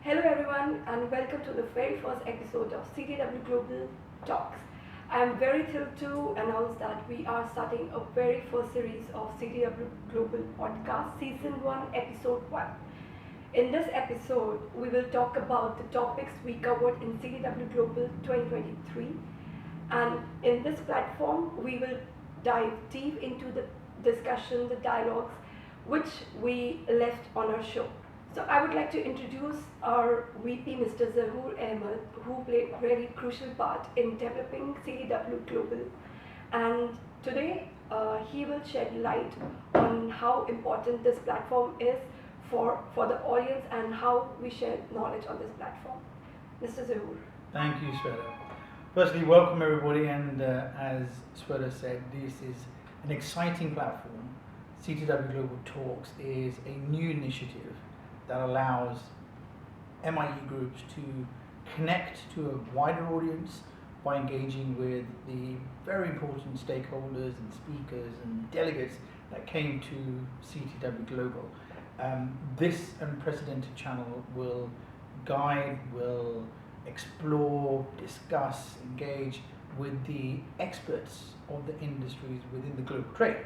Hello, everyone, and welcome to the very first episode of CTW Global Talks. I am very thrilled to announce that we are starting a very first series of CTW Global Podcast, Season 1, Episode 1. In this episode, we will talk about the topics we covered in CTW Global 2023, and in this platform, we will dive deep into the discussion, the dialogues which we left on our show. So I would like to introduce our VP, Mr. Zahoor Ahmed, who played a very crucial part in developing CTW Global. And today he will shed light on how important this platform is for the audience and how we share knowledge on this platform. Mr. Zahoor. Thank you, Shweta. Firstly, welcome everybody, and as Shweta said, this is an exciting platform. CTW Global Talks is a new initiative that allows MIE groups to connect to a wider audience by engaging with the very important stakeholders and speakers and delegates that came to CTW Global. This unprecedented channel will guide, will explore, discuss, engage with the experts of the industries within the global trade.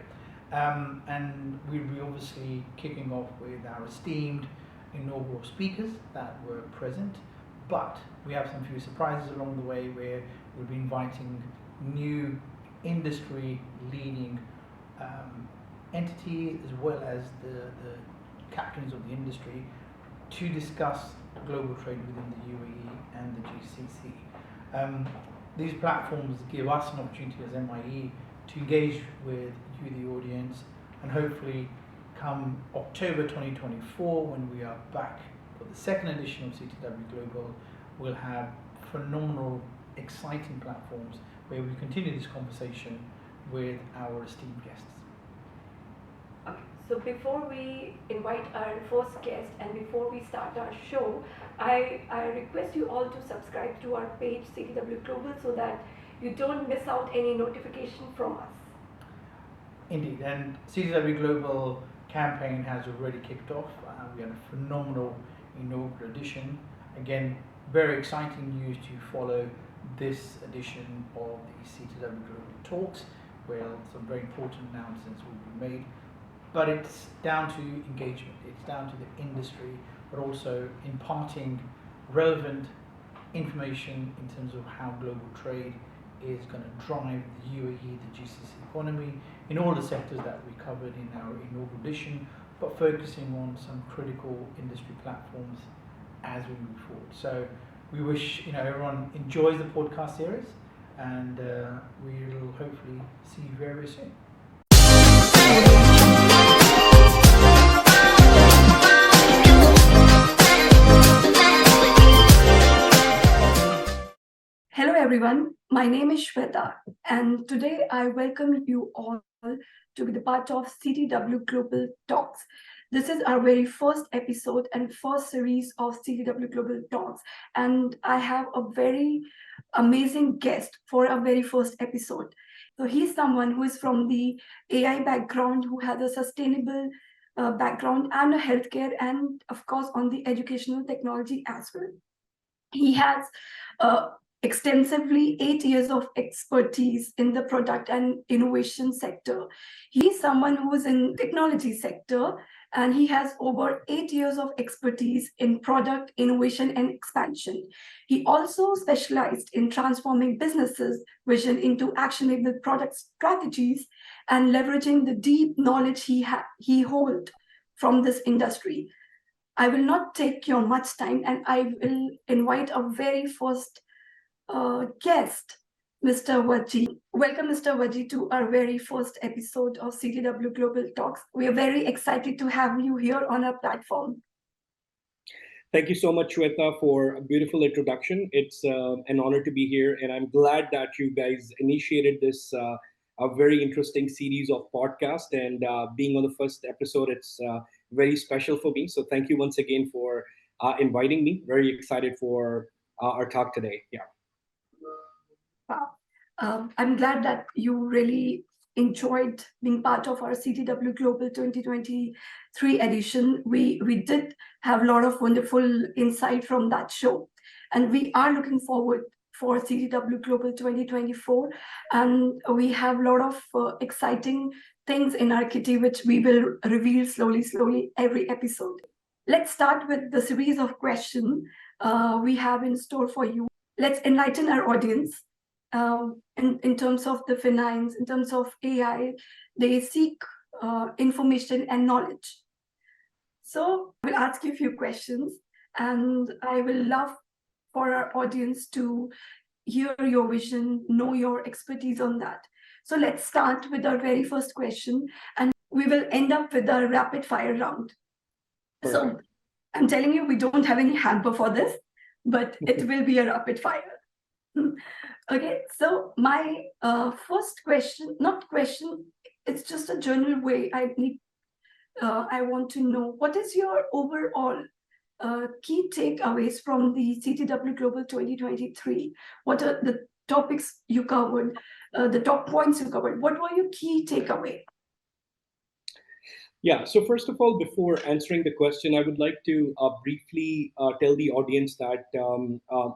And we'll be obviously kicking off with our esteemed inaugural speakers that were present, but we have some few surprises along the way where we'll be inviting new industry leading entities as well as the captains of the industry to discuss global trade within the UAE and the GCC. These platforms give us an opportunity as MIE to engage with you, the audience, and hopefully come October 2024, when we are back for the second edition of CTW Global, we'll have phenomenal, exciting platforms where we continue this conversation with our esteemed guests. Okay, so before we invite our first guest and before we start our show, I request you all to subscribe to our page CTW Global so that you don't miss out any notification from us. Indeed, and CTW Global campaign has already kicked off. We had a phenomenal inaugural edition. Again, very exciting news to follow this edition of the CTW Global Talks, where some very important announcements will be made. But it's down to engagement, it's down to the industry, but also imparting relevant information in terms of how global trade is going to drive the UAE, the GCC economy, in all the sectors that we covered in our inaugural edition, but focusing on some critical industry platforms as we move forward. So we wish everyone enjoys the podcast series, and we'll hopefully see you very, very soon. Hello everyone, my name is Shweta, and today I welcome you all to be the part of CTW Global Talks. This is our very first episode and first series of CTW Global Talks, and I have a very amazing guest for our very first episode. So he's someone who is from the AI background, who has a sustainable background and a healthcare, and of course on the educational technology as well. He has extensively 8 years of expertise in the product and innovation sector. He's someone who is in technology sector, and he has over 8 years of expertise in product innovation and expansion. He also specialized in transforming businesses vision into actionable product strategies and leveraging the deep knowledge he holds from this industry. I will not take your much time, and I will invite our very first guest, Mr. Wajeeh. Welcome, Mr. Wajeeh, to our very first episode of CTW Global Talks. We are very excited to have you here on our platform. Thank you so much, Shweta, for a beautiful introduction. It's an honor to be here, and I'm glad that you guys initiated this a very interesting series of podcasts. And being on the first episode, it's very special for me. So thank you once again for inviting me. Very excited for our talk today. Yeah. Wow. I'm glad that you really enjoyed being part of our CTW Global 2023 edition. We did have a lot of wonderful insight from that show. And we are looking forward for CTW Global 2024. And we have a lot of exciting things in our kitty, which we will reveal slowly every episode. Let's start with the series of questions we have in store for you. Let's enlighten our audience in terms of the finance, in terms of AI. They seek information and knowledge. So I will ask you a few questions, and I will love for our audience to hear your vision, know your expertise on that. So let's start with our very first question, and we will end up with a rapid fire round. Perfect. So I'm telling you, we don't have any hamper for this, but it will be a rapid fire. Okay, so my first question, not question, it's just a general way. I want to know, what is your overall key takeaways from the CTW Global 2023? What are the topics you covered, the top points you covered? What were your key takeaway? Yeah, so first of all, before answering the question, I would like to briefly tell the audience that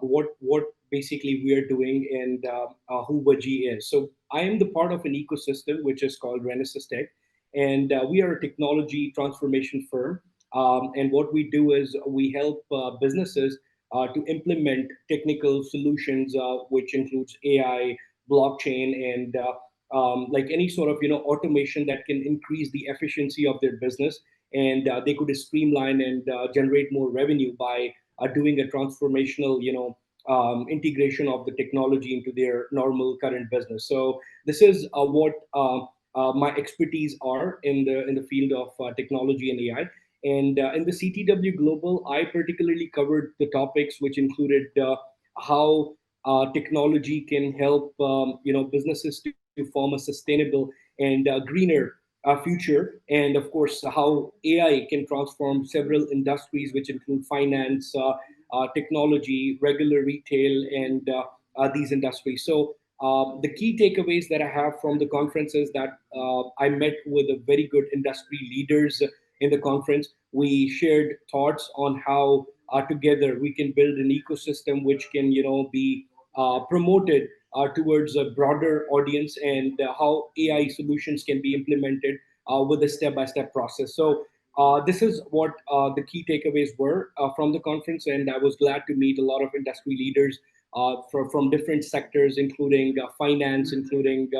what basically we are doing and who Wajeeh is. So I am the part of an ecosystem which is called Renesis Tech, and we are a technology transformation firm. And what we do is we help businesses to implement technical solutions, which includes AI, blockchain, and like any sort of automation that can increase the efficiency of their business, and they could streamline and generate more revenue by doing a transformational integration of the technology into their normal current business. So this is what my expertise are in the field of technology and AI. And in the CTW Global, I particularly covered the topics which included how technology can help businesses to form a sustainable and greener future, and of course how AI can transform several industries, which include finance, technology, regular retail, and these industries. So the key takeaways that I have from the conference is that I met with a very good industry leaders in the conference. We shared thoughts on how together we can build an ecosystem which can be promoted towards a broader audience, and how AI solutions can be implemented with a step-by-step process. So this is what the key takeaways were from the conference, and I was glad to meet a lot of industry leaders from different sectors, including finance, including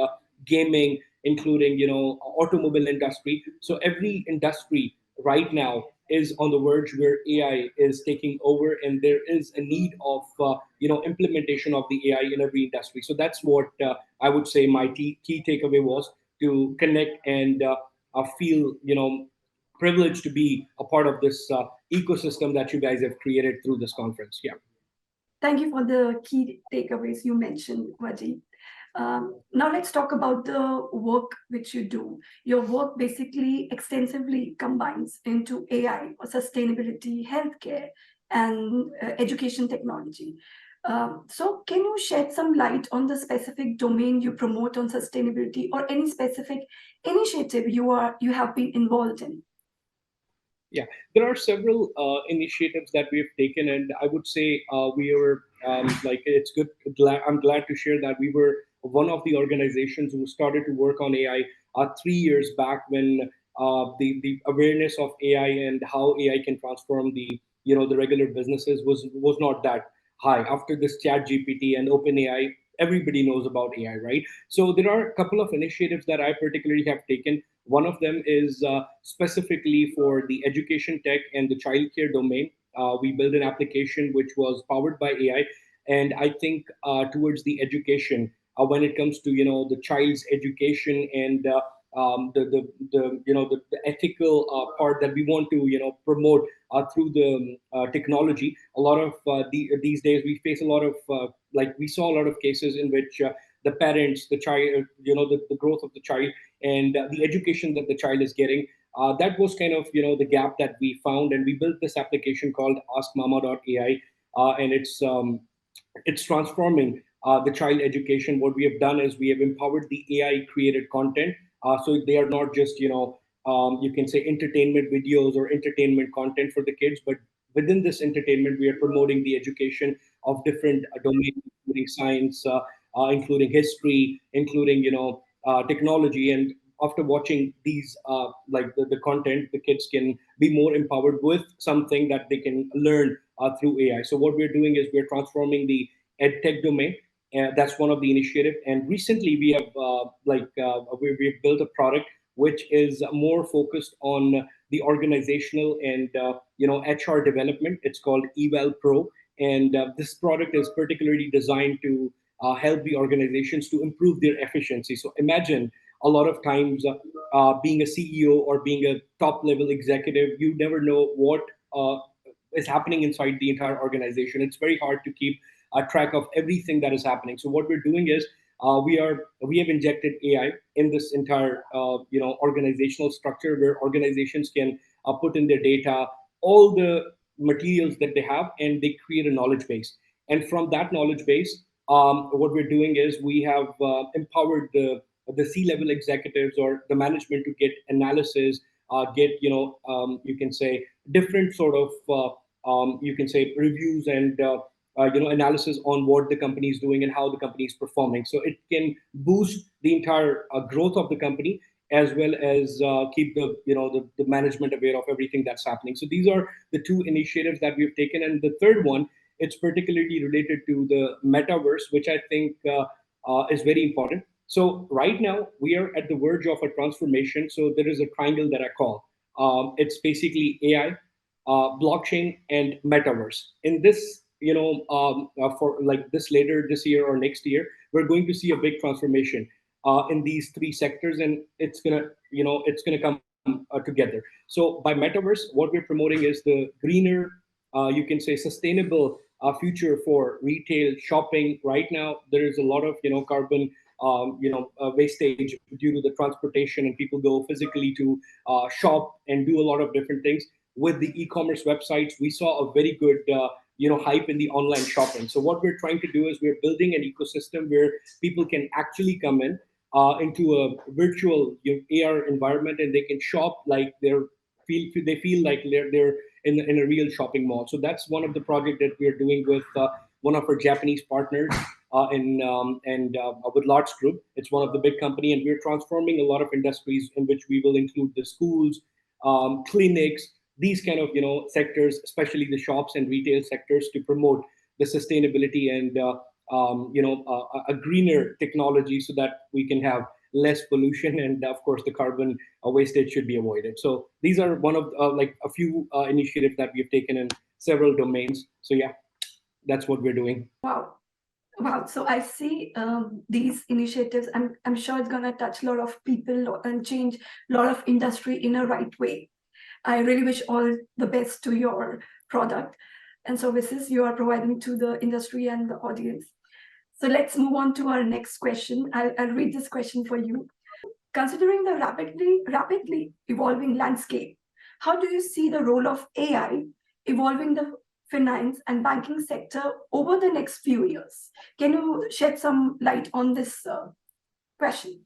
gaming, including automobile industry. So every industry right now is on the verge where AI is taking over, and there is a need of implementation of the AI in every industry. So that's what I would say my key takeaway was, to connect and feel privileged to be a part of this ecosystem that you guys have created through this conference. Yeah. Thank you for the key takeaways you mentioned, Wajeeh. Now let's talk about the work which you do. Your work basically extensively combines into AI, or sustainability, healthcare, and education technology. So can you shed some light on the specific domain you promote on sustainability, or any specific initiative you have been involved in? Yeah, there are several initiatives that we have taken, and I would say we are like it's good. I'm glad to share that we were one of the organizations who started to work on AI 3 years back, when the awareness of AI and how AI can transform the regular businesses was not that high. After this Chat GPT and OpenAI, everybody knows about AI, right? So there are a couple of initiatives that I particularly have taken. One of them is specifically for the education tech and the childcare domain. We built an application which was powered by AI, and I think towards the education, when it comes to the child's education and the ethical part that we want to promote through the technology. A lot of these days we face a lot of like we saw a lot of cases in which the parents, the child, the growth of the child, and the education that the child is getting. That was kind of the gap that we found, and we built this application called AskMama.ai, and it's transforming the child education, what we have done is we have empowered the AI created content. So they are not just, you can say entertainment videos or entertainment content for the kids, but within this entertainment, we are promoting the education of different domains, including science, including history, including, technology. And after watching these, like the content, the kids can be more empowered with something that they can learn through AI. So what we're doing is we're transforming the ed tech domain. That's one of the initiative. And recently we have we've built a product which is more focused on the organizational and HR development. It's called Eval Pro, and this product is particularly designed to help the organizations to improve their efficiency. So imagine a lot of times being a CEO or being a top level executive, you never know what is happening inside the entire organization. It's very hard to keep track of everything that is happening. So what we're doing is we have injected AI in this entire organizational structure where organizations can put in their data, all the materials that they have, and they create a knowledge base. And from that knowledge base, what we're doing is we have empowered the C-level executives or the management to get analysis, get you can say different sort of you can say reviews and analysis on what the company is doing and how the company is performing. So it can boost the entire growth of the company as well as keep the management aware of everything that's happening. So these are the two initiatives that we've taken, and the third one, it's particularly related to the metaverse, which I think is very important. So right now we are at the verge of a transformation. So there is a triangle that I call. It's basically AI, blockchain, and metaverse. In this, for like this later this year or next year, we're going to see a big transformation in these three sectors, and it's gonna come together. So by metaverse, what we're promoting is the greener, you can say sustainable future for retail shopping. Right now, there is a lot of carbon wastage due to the transportation, and people go physically to shop and do a lot of different things. With the e-commerce websites, we saw a very good hype in the online shopping. So what we're trying to do is we're building an ecosystem where people can actually come in into a virtual AR environment, and they can shop like they feel like they're in a real shopping mall. So that's one of the project that we are doing with one of our Japanese partners in and with Large Group. It's one of the big company, and we're transforming a lot of industries in which we will include the schools, clinics, these kind of sectors, especially the shops and retail sectors, to promote the sustainability and a greener technology so that we can have less pollution, and of course the carbon wastage should be avoided. So these are one of like a few initiatives that we've taken in several domains. So yeah, that's what we're doing. Wow. Wow. So I see these initiatives. I'm sure it's going to touch a lot of people and change a lot of industry in a right way. I really wish all the best to your product and services you are providing to the industry and the audience. So let's move on to our next question. I'll read this question for you. Considering the rapidly evolving landscape, how do you see the role of AI evolving the finance and banking sector over the next few years? Can you shed some light on this question?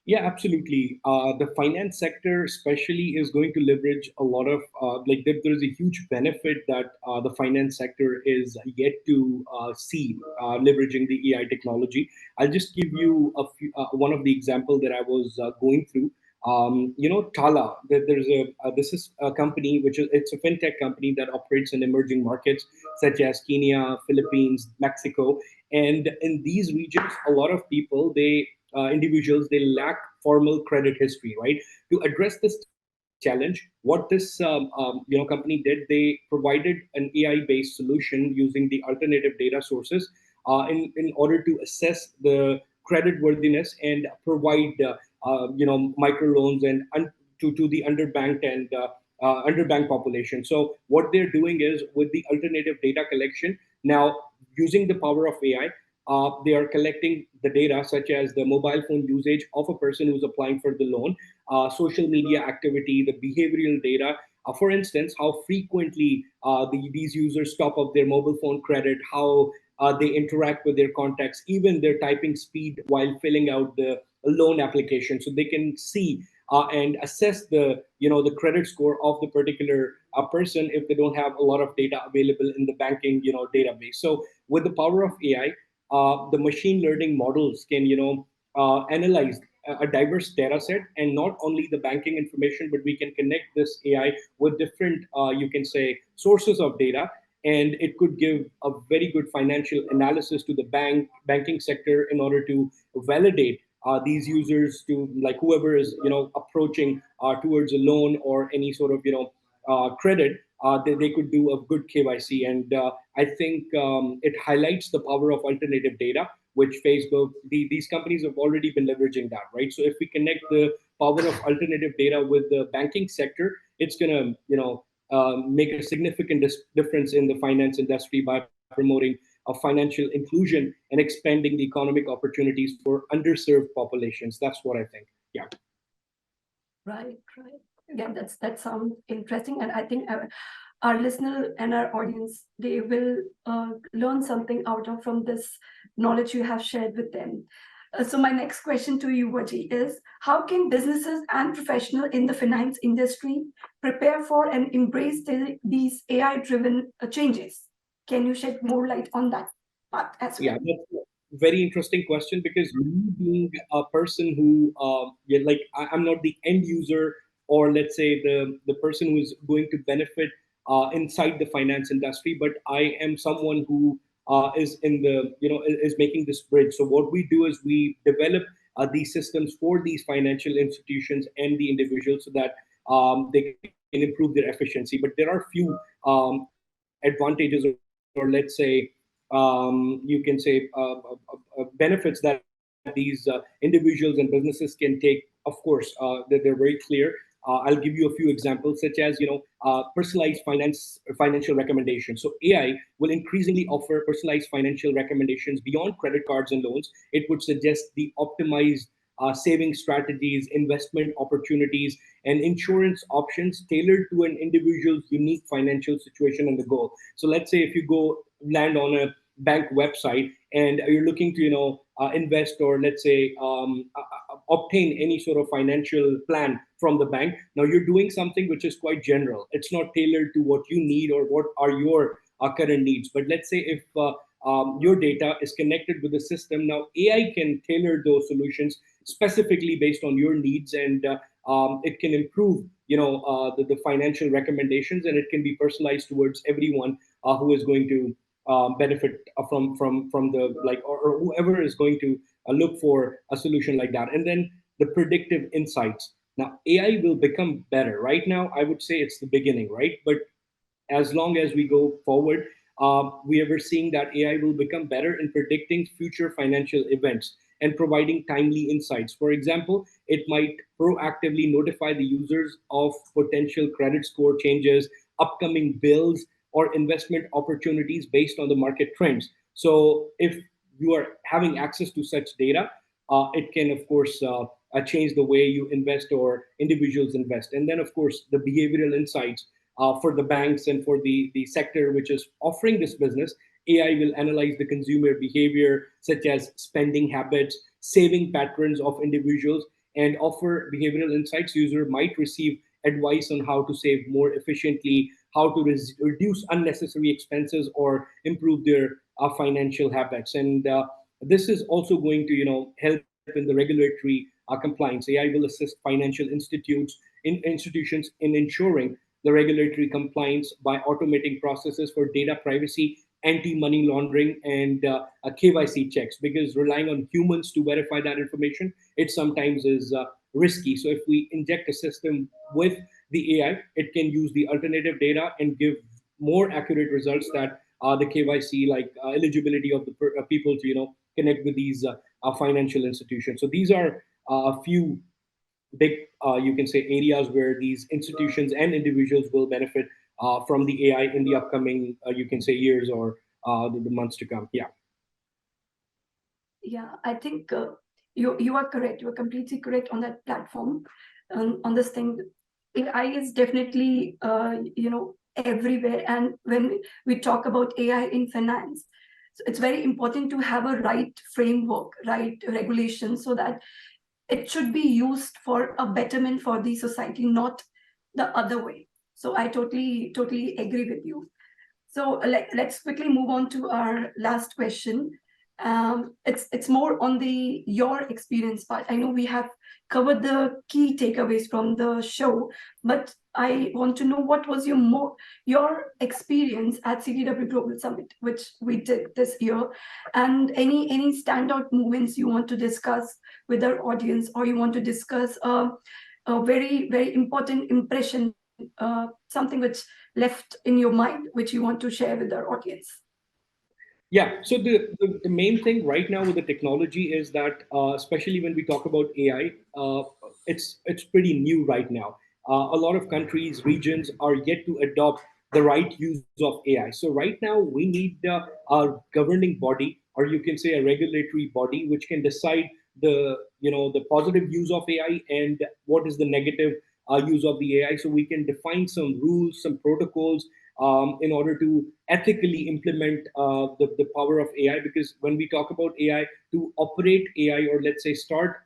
Yeah, absolutely. The finance sector, especially, is going to leverage a lot of there's a huge benefit that the finance sector is yet to see leveraging the AI technology. I'll just give you one of the example that I was going through. Tala. There's a this is a company which is it's a fintech company that operates in emerging markets such as Kenya, Philippines, Mexico, and in these regions, a lot of people individuals, they lack formal credit history, right? To address this challenge, what this company did, they provided an AI based solution using the alternative data sources in order to assess the credit worthiness and provide microloans and to the underbanked and underbanked population. So what they're doing is with the alternative data collection now, using the power of AI, they are collecting the data such as the mobile phone usage of a person who's applying for the loan, social media activity, the behavioral data. For instance, how frequently these users top up their mobile phone credit, how they interact with their contacts, even their typing speed while filling out the loan application, so they can see and assess the the credit score of the particular person if they don't have a lot of data available in the banking database. So with the power of AI, the machine learning models can analyze a diverse data set, and not only the banking information, but we can connect this AI with different you can say sources of data, and it could give a very good financial analysis to the banking sector in order to validate these users, to like whoever is approaching towards a loan or any sort of credit. They could do a good KYC, and I think it highlights the power of alternative data, which these companies have already been leveraging that, right? So if we connect the power of alternative data with the banking sector, it's gonna make a significant difference in the finance industry by promoting financial inclusion and expanding the economic opportunities for underserved populations. That's what I think. Yeah. Right, right. Again, that sounds interesting, and I think our listener and our audience, they will learn something out of from this knowledge you have shared with them. So my next question to you, Wajeeh, is how can businesses and professionals in the finance industry prepare for and embrace these AI-driven changes? Can you shed more light on that part as well? Yeah, that's a very interesting question, because me being a person who, yeah, like I'm not the end user, or let's say the person who is going to benefit inside the finance industry, but I am someone who is in the is making this bridge. So what we do is we develop these systems for these financial institutions and the individuals, so that they can improve their efficiency. But there are few advantages, or let's say you can say benefits that these individuals and businesses can take. Of course, they're very clear. I'll give you a few examples, such as personalized financial recommendations. So AI will increasingly offer personalized financial recommendations beyond credit cards and loans. It would suggest the optimized saving strategies, investment opportunities, and insurance options tailored to an individual's unique financial situation and the goal. So let's say if you go land on a bank website and you're looking to invest, or let's say obtain any sort of financial plan from the bank. Now you're doing something which is quite general. It's not tailored to what you need or what are your current needs. But let's say if your data is connected with the system, now AI can tailor those solutions specifically based on your needs, and it can improve the financial recommendations, and it can be personalized towards everyone who is going to benefit from the or whoever is going to look for a solution like that. And then the predictive insights. Now AI will become better. Right now I would say it's the beginning, right? But as long as we go forward, we are seeing that AI will become better in predicting future financial events and providing timely insights. For example, it might proactively notify the users of potential credit score changes, upcoming bills, or investment opportunities based on the market trends. So if you are having access to such data, it can, of course, change the way you invest or individuals invest. And then, of course, the behavioral insights for the banks and for the sector which is offering this business. AI will analyze the consumer behavior, such as spending habits, saving patterns of individuals, and offer behavioral insights. User might receive advice on how to save more efficiently, how to reduce unnecessary expenses, or improve their financial habits. And this is also going to help in the regulatory compliance. AI will assist financial institutions in ensuring the regulatory compliance by automating processes for data privacy, anti-money laundering, and KYC checks. Because relying on humans to verify that information, it sometimes is risky. So if we inject a system with the AI, it can use the alternative data and give more accurate results, that the KYC, like eligibility of the people to connect with these financial institutions. So these are a few big, you can say, areas where these institutions and individuals will benefit from the AI in the upcoming, you can say, years or the months to come. Yeah. Yeah, I think you are correct. You are completely correct on that platform, on this thing. AI is definitely everywhere, and when we talk about AI in finance, So it's very important to have a right framework, right regulation, so that it should be used for a betterment for the society, not the other way. So I totally agree with you. So let's quickly move on to our last question. It's more on the your experience part. I know we have covered the key takeaways from the show, but I want to know what was your experience at CTW Global Summit, which we did this year, and any standout moments you want to discuss with our audience, or you want to discuss a very important impression, something which left in your mind, which you want to share with our audience. Yeah. So the main thing right now with the technology is that, especially when we talk about AI, it's pretty new right now. A lot of countries, regions are yet to adopt the right use of AI. So right now we need a governing body, or you can say a regulatory body, which can decide the positive use of AI and what is the negative use of the AI. So we can define some rules, some protocols, in order to ethically implement the power of AI. Because when we talk about AI, to operate AI, or let's say start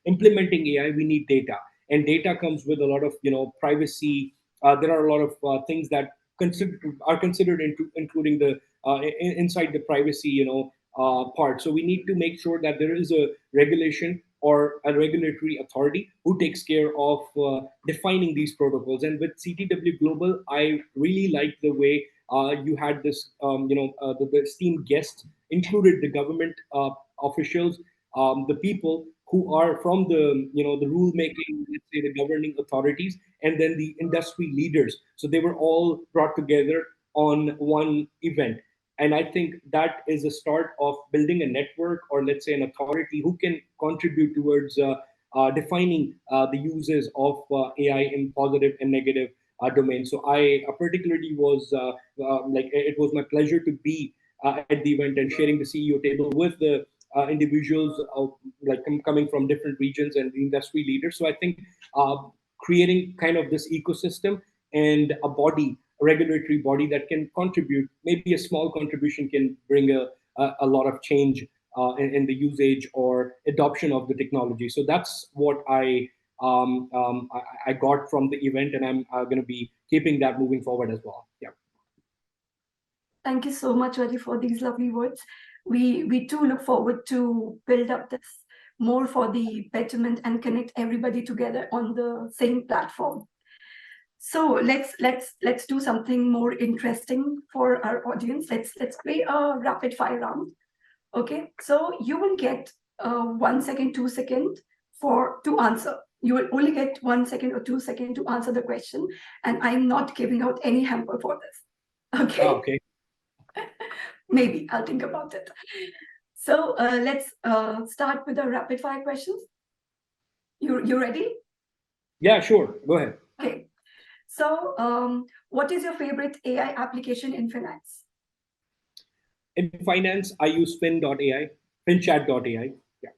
implementing AI, we need data, and data comes with a lot of privacy. There are a lot of things that are considered into including the inside the privacy part. So we need to make sure that there is a regulation or a regulatory authority who takes care of defining these protocols. And with CTW Global, I really like the way you had this, the esteemed guests included the government officials, the people who are from the rule making, let's say the governing authorities, and then the industry leaders. So they were all brought together on one event. And I think that is a start of building a network, or let's say an authority who can contribute towards defining the uses of AI in positive and negative domains. So I particularly was like, it was my pleasure to be at the event and sharing the CEO table with the individuals coming from different regions and the industry leaders. So I think uh, creating kind of this ecosystem and a body, a regulatory body that can contribute, maybe a small contribution can bring a lot of change in the usage or adoption of the technology. So that's what I got from the event, and I'm going to be keeping that moving forward as well. Yeah. Thank you so much, Wajeeh, for these lovely words. We too look forward to build up this more for the betterment and connect everybody together on the same platform. So let's do something more interesting for our audience. Let's play a rapid fire round. Okay, so you will get 1 second, 2 second to answer. You will only get 1 second or 2 second to answer the question, and I'm not giving out any hamper for this. Okay. Okay. Maybe I'll think about it. So let's start with the rapid fire questions. You ready? Yeah, sure. Go ahead. Okay. So what is your favorite AI application in finance? In finance, I use fin.ai, finchat.ai. Yeah.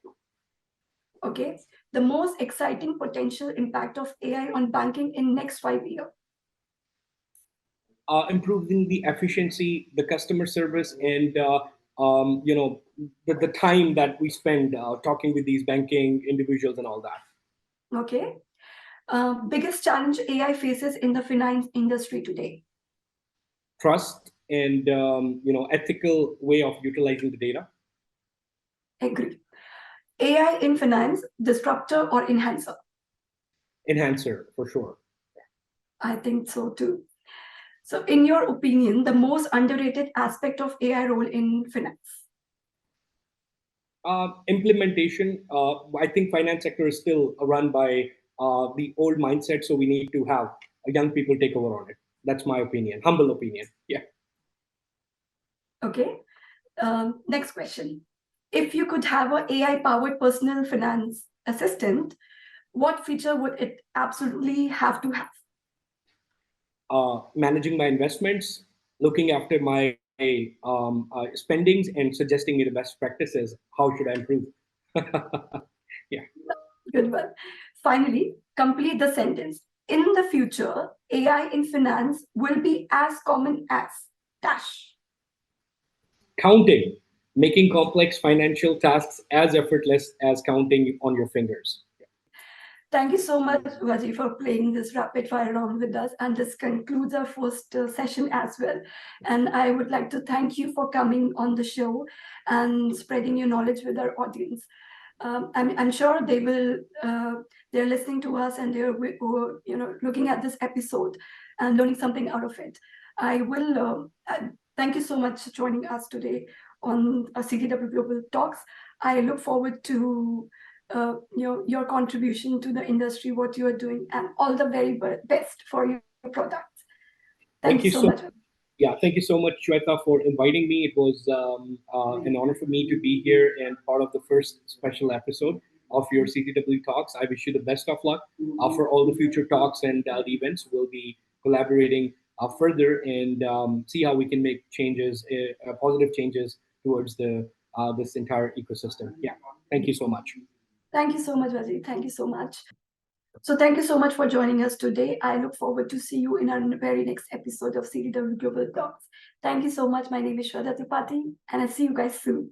Okay. The most exciting potential impact of AI on banking in next 5 years? Improving the efficiency, the customer service, and the time that we spend talking with these banking individuals and all that. Okay. Biggest challenge AI faces in the finance industry today? Trust and ethical way of utilizing the data. Agree. AI in finance, disruptor or enhancer? Enhancer for sure. I think so too. So, in your opinion, the most underrated aspect of AI role in finance? Implementation. I think finance sector is still run by the old mindset, so we need to have young people take over on it. That's my opinion, humble opinion. Yeah. Okay. Next question. If you could have an AI-powered personal finance assistant, what feature would it absolutely have to have? Managing my investments, looking after my spendings, and suggesting me the best practices. How should I improve? Yeah. Good one. Finally, complete the sentence. In the future, AI in finance will be as common as dash. counting, making complex financial tasks as effortless as counting on your fingers. Thank you so much, Wajeeh, for playing this rapid fire round with us. And this concludes our first session as well. And I would like to thank you for coming on the show and spreading your knowledge with our audience. I'm sure they will. They're listening to us and they're looking at this episode and learning something out of it. I will thank you so much for joining us today on CTW Global Talks. I look forward to your contribution to the industry, what you are doing, and all the very best for your products. Thank you Thank you so so much. Yeah, thank you so much, Shweta, for inviting me. It was an honor for me to be here and part of the first special episode of your CTW talks. I wish you the best of luck for all the future talks and the events. We'll be collaborating further and see how we can make changes, positive changes towards the this entire ecosystem. Yeah, thank you so much. Thank you so much, Wajeeh. Thank you so much. So thank you so much for joining us today. I look forward to see you in our very next episode of CTW Global Talks. Thank you so much. My name is Shweta Tripathi, and I'll see you guys soon.